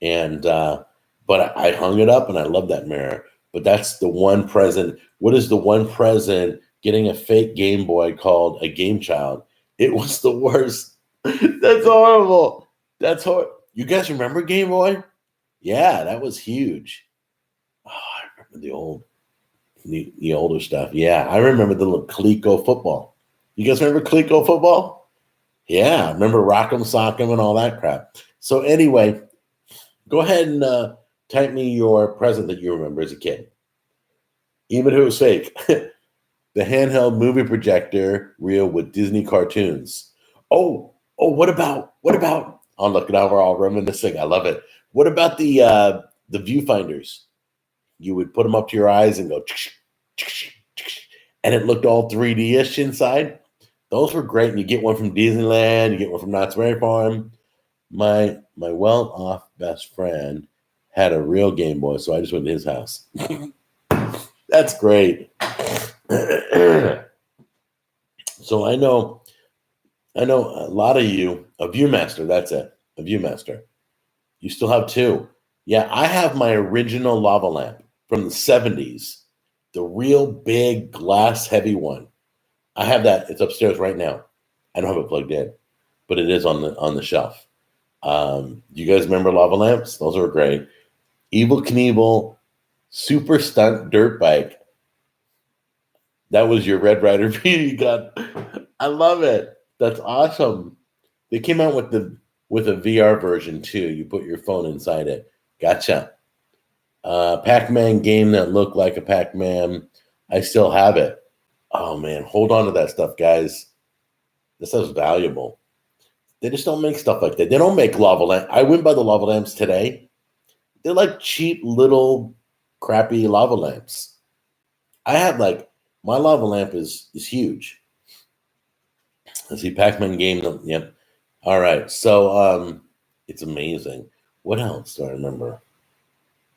and but I hung it up, and I love that mirror. But that's the one present. What is the one present? Getting a fake Game Boy called a Game Child. It was the worst. That's horrible. That's horrible. You guys remember Game Boy? Yeah, that was huge. Oh, I remember the older stuff. Yeah, I remember the little Coleco football. You guys remember Coleco football? Yeah, I remember Rock'em Sock'em and all that crap. So anyway, go ahead and type me your present that you remember as a kid, even if it was fake. The handheld movie projector reel with Disney cartoons. Oh, what about? Oh, look, now we're all reminiscing. I love it. What about the viewfinders? You would put them up to your eyes and go, and it looked all 3D-ish inside. Those were great. And you get one from Disneyland, you get one from Knott's Berry Farm. My well-off best friend had a real Game Boy, so I just went to his house. That's great. So I know a lot of you, a Viewmaster, that's it, a Viewmaster. You still have two. Yeah, I have my original lava lamp from the 70s the real big glass heavy one. I have that. It's upstairs right now. I don't have it plugged in, but it is on the shelf. You guys remember lava lamps? Those are great. Evel Knievel super stunt dirt bike. That was your Red Ryder BB gun. I love it. That's awesome. They came out with a VR version too. You put your phone inside it. Gotcha. Pac-Man game that looked like a Pac-Man. I still have it. Oh man, hold on to that stuff, guys. This stuff's valuable. They just don't make stuff like that. They don't make lava lamps. I went by the lava lamps today. They're like cheap little crappy lava lamps. I have like my lava lamp is huge. Let's see, Pac-Man game. Yep. All right. So it's amazing. What else do I remember?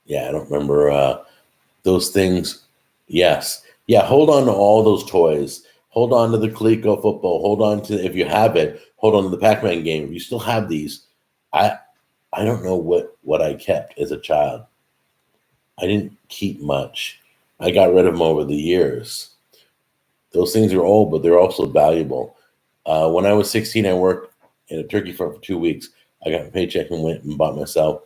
Yeah, I don't remember those things. Yes. Yeah, hold on to all those toys. Hold on to the Coleco football. Hold on to, if you have it, hold on to the Pac-Man game. If you still have these, I don't know what I kept as a child. I didn't keep much. I got rid of them over the years. Those things are old, but they're also valuable. When I was 16, I worked in a turkey farm for 2 weeks. I got a paycheck and went and bought myself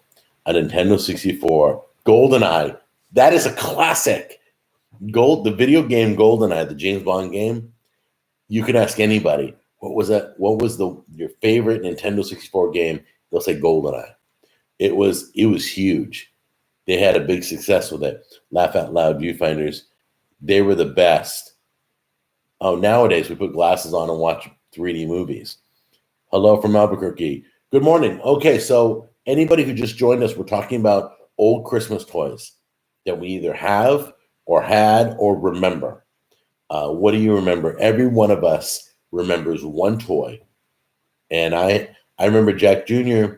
a Nintendo 64 GoldenEye. That is a classic. The video game GoldenEye, the James Bond game. You can ask anybody, what was that? What was your favorite Nintendo 64 game? They'll say GoldenEye. It was huge. They had a big success with it. Laugh Out Loud viewfinders. They were the best. Oh, nowadays we put glasses on and watch 3D movies. Hello from Albuquerque. Good morning. Okay, so anybody who just joined us, we're talking about old Christmas toys that we either have or had or remember. What do you remember? Every one of us remembers one toy. And I remember Jack Jr.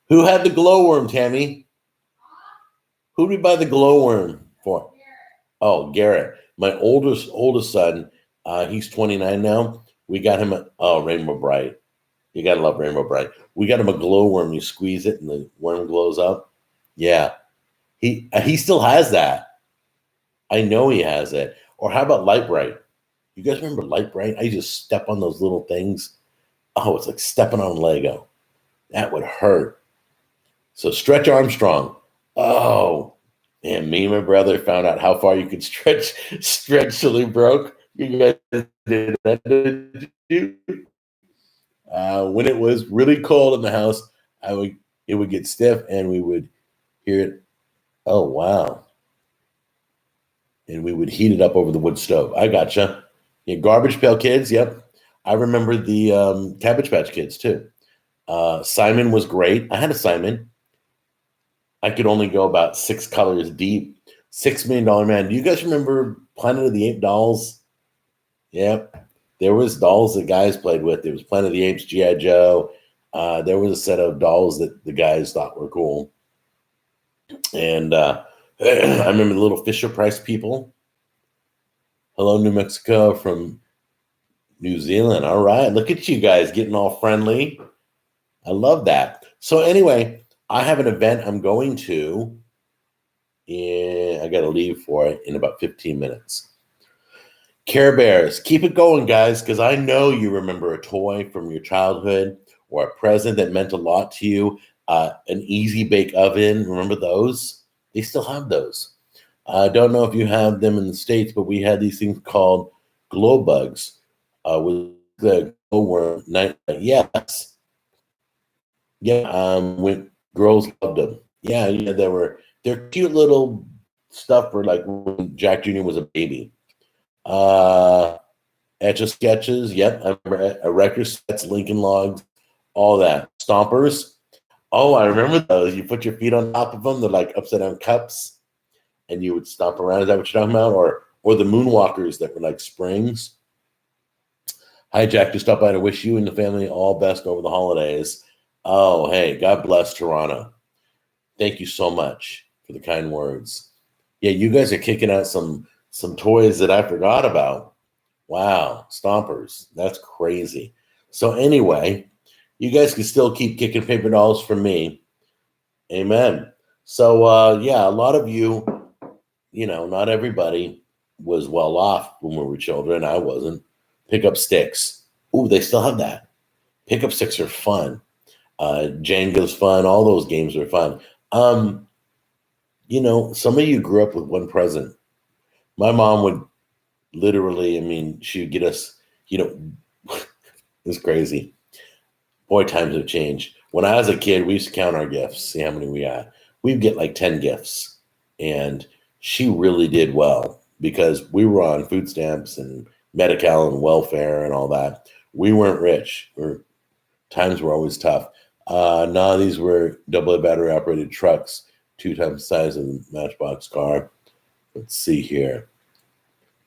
Who had the glowworm, Tammy? Who did we buy the glowworm for? Oh, Garrett. My oldest son, he's 29 now. We got him Rainbow Bright. You gotta love Rainbow Bright. We got him a glowworm. You squeeze it and the worm glows up. Yeah. He still has that. I know he has it. Or how about Light Bright? You guys remember Light Bright? I used to step on those little things. Oh, it's like stepping on Lego. That would hurt. So Stretch Armstrong. Oh, man, me and my brother found out how far you could stretch till he broke. You guys did that, did you? When it was really cold in the house, it would get stiff and we would hear it. Oh, wow. And we would heat it up over the wood stove. I gotcha. Yeah, Garbage Pail Kids, yep. I remember the Cabbage Patch Kids, too. Simon was great. I had a Simon. I could only go about 6 colors deep. $6 Million Man. Do you guys remember Planet of the Apes dolls? Yep. There was dolls that guys played with. There was Planet of the Apes, G.I. Joe. There was a set of dolls that the guys thought were cool. And I remember the little Fisher-Price people. Hello, New Mexico from New Zealand. All right. Look at you guys getting all friendly. I love that. So anyway, I have an event I'm going to. And I got to leave for it in about 15 minutes. Care Bears. Keep it going, guys, because I know you remember a toy from your childhood or a present that meant a lot to you. An Easy Bake Oven. Remember those? They still have those. I don't know if you have them in the States, but we had these things called glow bugs with the glowworm night. Yes. Yeah. When girls loved them. Yeah. They're cute little stuff for like when Jack Jr. was a baby. Etch a Sketches. Yep. I remember record sets, Lincoln Logs, all that. Stompers. Oh, I remember those. You put your feet on top of them. They're like upside down cups. And you would stomp around. Is that what you're talking about? Or the moonwalkers that were like springs. Hi, Jack. Just stop by to wish you and the family all best over the holidays. Oh, hey, God bless Toronto. Thank you so much for the kind words. Yeah, you guys are kicking out some toys that I forgot about. Wow, stompers. That's crazy. So anyway, you guys can still keep kicking paper dolls for me. Amen. So yeah, a lot of you not everybody was well off when we were children. I wasn't. Pick up sticks. Ooh, they still have that. Pick up sticks are fun. Jenga's fun. All those games are fun. Some of you grew up with one present. My mom would literally, she would get us, it's crazy. Boy, times have changed. When I was a kid, we used to count our gifts, see how many we got. We'd get like 10 gifts. And she really did well because we were on food stamps and Medi-Cal and welfare and all that. We weren't rich. Times were always tough. No, these were double battery operated trucks, 2 times the size of the Matchbox car. Let's see here.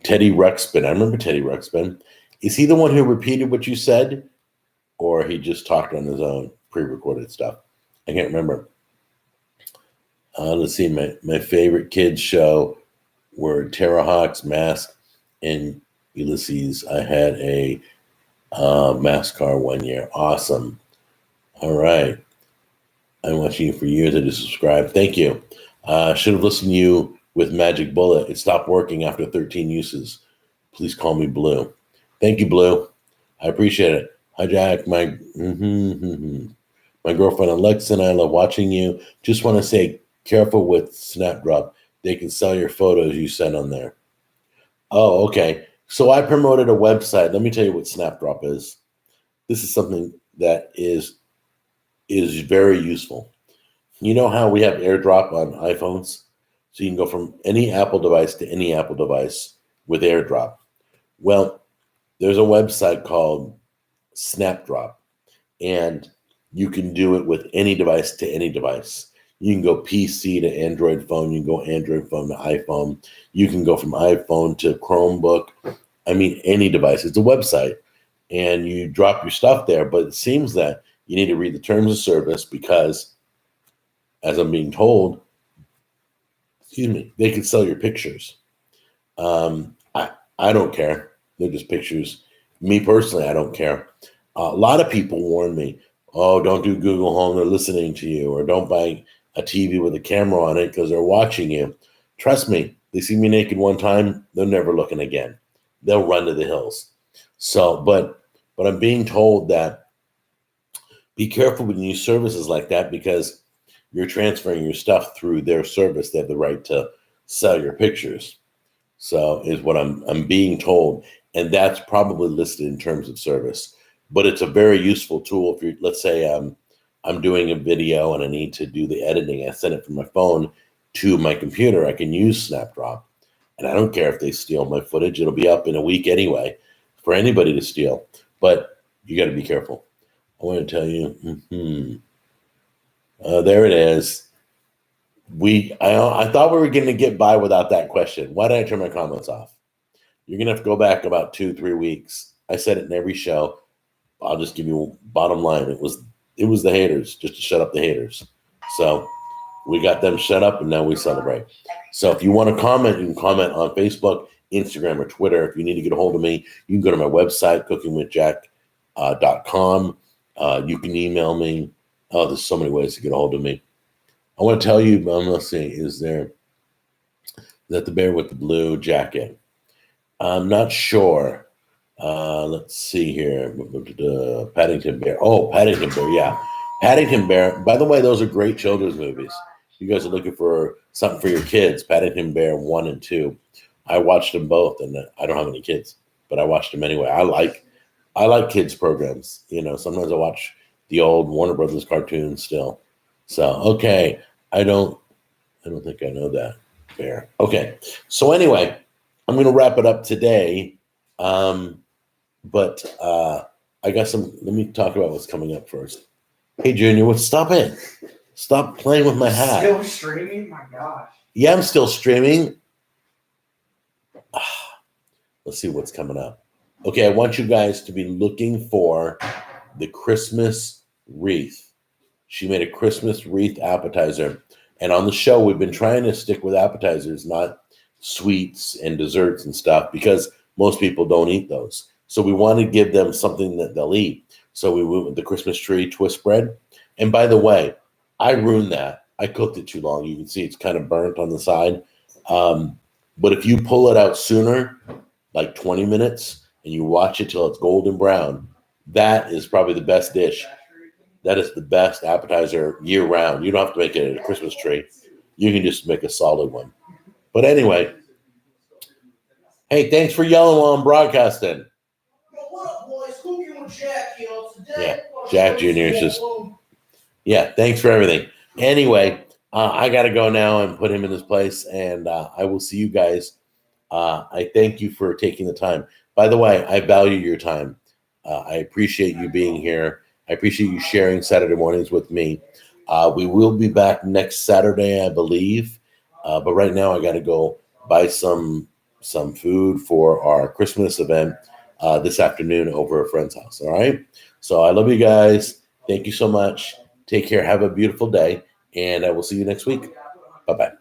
Teddy Ruxpin. I remember Teddy Ruxpin. Is he the one who repeated what you said? Or he just talked on his own pre-recorded stuff? I can't remember. Let's see. My favorite kids show were Terra Hawks, Mask, and Ulysses. I had a Mask car one year. Awesome. All right. I'm watching you for years. I just subscribed. Thank you. Should have listened to you with Magic Bullet. It stopped working after 13 uses. Please call me Blue. Thank you, Blue. I appreciate it. Hi, Jack. My girlfriend Alexa and I love watching you. Just want to say, careful with Snapdrop. They can sell your photos you send on there. Oh, okay. So I promoted a website. Let me tell you what Snapdrop is. This is something that is very useful. You know how we have AirDrop on iPhones? So you can go from any Apple device to any Apple device with AirDrop. Well, there's a website called Snapdrop, and you can do it with any device to any device. You can go PC to Android phone. You can go Android phone to iPhone. You can go from iPhone to Chromebook. Any device. It's a website, and you drop your stuff there, but it seems that you need to read the terms of service because, as I'm being told, they can sell your pictures. I don't care. They're just pictures. Me personally, I don't care. A lot of people warn me, oh, don't do Google Home. They're listening to you. Or don't buy a TV with a camera on it because they're watching you. Trust me, they see me naked one time, they're never looking again. They'll run to the hills. So, but I'm being told that be careful when you use services like that because you're transferring your stuff through their service. They have the right to sell your pictures. So is what I'm being told. And that's probably listed in terms of service. But it's a very useful tool if let's say I'm doing a video and I need to do the editing. I send it from my phone to my computer. I can use Snapdrop. And I don't care if they steal my footage. It'll be up in a week anyway for anybody to steal. But you got to be careful. I want to tell you. There it is. I thought we were going to get by without that question. Why did I turn my comments off? You're going to have to go back about 2-3 weeks. I said it in every show. I'll just give you bottom line. It was the haters, just to shut up the haters. So we got them shut up, and now we celebrate. So if you want to comment, you can comment on Facebook, Instagram, or Twitter. If you need to get a hold of me, you can go to my website, cookingwithjack.com. You can email me. Oh, there's so many ways to get a hold of me. I want to tell you, let's see, is that the bear with the blue jacket? I'm not sure. Let's see here. Paddington Bear. Oh, Paddington Bear, yeah. Paddington Bear. By the way, those are great children's movies. You guys are looking for something for your kids. Paddington Bear 1 and 2. I watched them both, and I don't have any kids, but I watched them anyway. I like kids programs. Sometimes I watch the old Warner Brothers cartoons still. So, okay. I don't think I know that bear. Okay. So anyway, I'm going to wrap it up today. But I got let me talk about what's coming up first. Hey, Junior, stop it. Stop playing with my hat. Still streaming? My gosh. Yeah, I'm still streaming. Let's see what's coming up. Okay, I want you guys to be looking for the Christmas wreath. She made a Christmas wreath appetizer. And on the show, we've been trying to stick with appetizers, not sweets and desserts and stuff, because most people don't eat those. So we want to give them something that they'll eat. So we went with the Christmas tree twist bread. And by the way, I ruined that. I cooked it too long. You can see it's kind of burnt on the side. But if you pull it out sooner, like 20 minutes, and you watch it till it's golden brown, that is probably the best dish. That is the best appetizer year round. You don't have to make it a Christmas tree. You can just make a solid one. But anyway, hey, thanks for yelling while I'm broadcasting. What up, boys? Cooking with Jack here today. Yeah, Jack Jr. is just, yeah, thanks for everything. Anyway, I got to go now and put him in his place, and I will see you guys. I thank you for taking the time. By the way, I value your time. I appreciate you being here. I appreciate you sharing Saturday mornings with me. We will be back next Saturday, I believe. But right now, I got to go buy some food for our Christmas event this afternoon over a friend's house. All right. So I love you guys. Thank you so much. Take care. Have a beautiful day. And I will see you next week. Bye-bye.